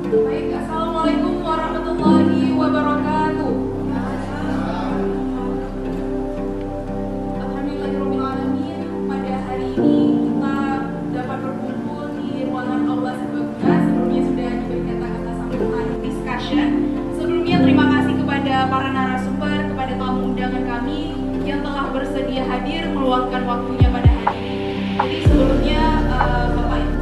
Baik, Assalamualaikum warahmatullahi wabarakatuh. Alhamdulillahirrahmanirrahim. Pada hari ini kita dapat berkumpul di ruangan aula serbaguna. Sebelumnya sudah diberikan kata sambutan discussion. Sebelumnya terima kasih kepada para narasumber, kepada tamu undangan kami yang telah bersedia hadir meluangkan waktunya pada hari ini. Jadi sebelumnya Bapak Ibu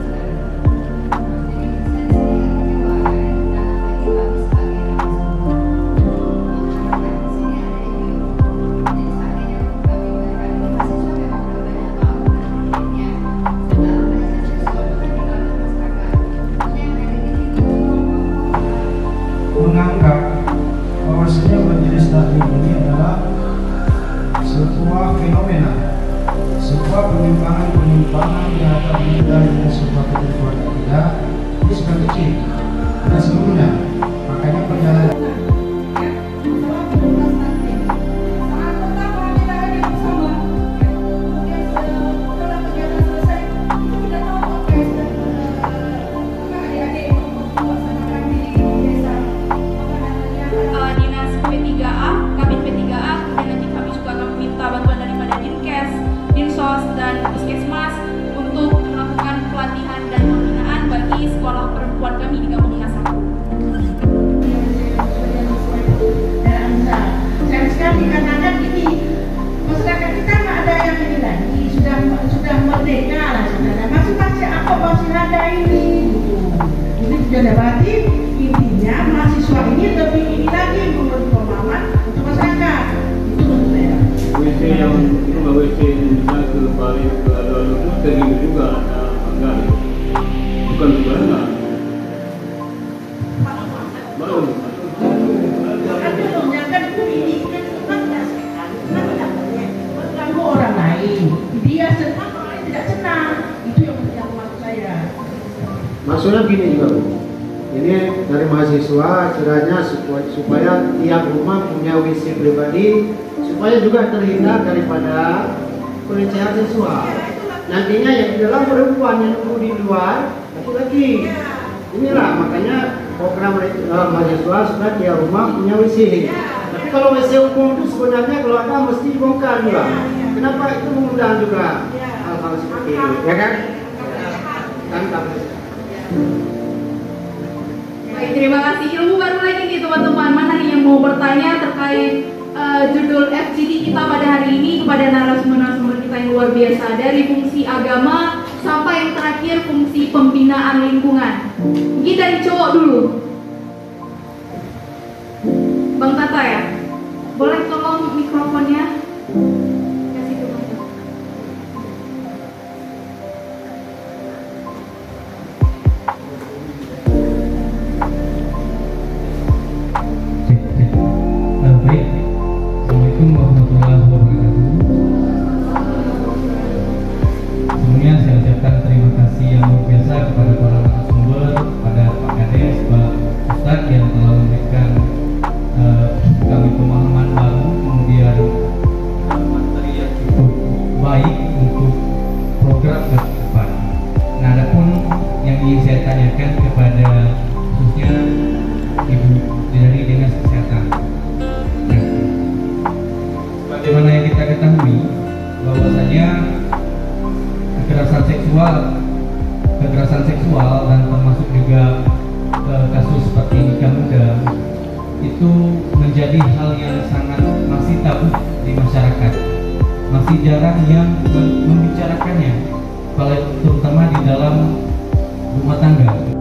menganggap bahwasanya majelis taklim ini adalah sebuah fenomena, sebuah penyimpangan yang akan menjadi sebuah ketentuan tidak ini sudah kecil dan seluruhnya. Makanya perjalanan dan Puskesmas untuk melakukan pelatihan dan pembinaan bagi sekolah perempuan kami di Kampung Minasa. Sayang sekali karena kan ini masyarakat kita nggak ada yang ini lagi, sudah merdeka lah sebenarnya, masih apa masih ada ini gitu. Jadi sudah berarti intinya mahasiswa ini lebih ini lagi memberi pemahaman untuk masyarakat. Itu menurut saya. WC yang rumah WC bisa ke Bali ke alun-alun itu terima juga enggak, bukan enggak. Baru. Kan ini kan mengganggu orang lain. Dia senang, orang lain tidak senang. Itu yang maksud saya. maksudnya gini juga Bu, ini dari mahasiswa kiranya supaya tiap rumah punya WC pribadi supaya juga terhindar daripada pelecehan seksual. Nantinya yang di dalam perempuan yang nunggu di luar laki-laki. Inilah makanya program mahasiswa supaya tiap rumah punya WC. Tapi kalau WC umum itu sebenarnya kalau ada mesti dibongkar juga. Iya. Kenapa itu mengundang juga Iya. hal-hal seperti itu, ya kan? Tangkap. Baik, terima kasih. Ilmu baru lagi nih teman-teman. Mana nih yang mau bertanya terkait judul FGD kita pada hari ini kepada narasumber-narasumber kita yang luar biasa, dari fungsi agama sampai yang terakhir fungsi pembinaan lingkungan. Mungkin dari cowok dulu. Bang Tata ya? Boleh tolong mikrofonnya? Kasih ke Bang Tata. Baik, Assalamualaikum warahmatullahi wabarakatuh. Sebelumnya saya ucapkan terima kasih yang luar biasa kepada para narasumber, kepada Pak Kades, Pak Ustadz yang telah memberikan kami pemahaman baru, kemudian materi yang cukup baik untuk program ke depan. Nah, adapun yang ingin saya tanyakan kepada khususnya Ibu dari Dinas Kesehatan. Nah, sebagaimana yang kita ketahui bahwasanya kekerasan seksual dan termasuk juga kasus seperti nikah muda itu menjadi hal yang sangat masih tabu di masyarakat, masih jarang yang membicarakannya, terutama di dalam rumah tangga.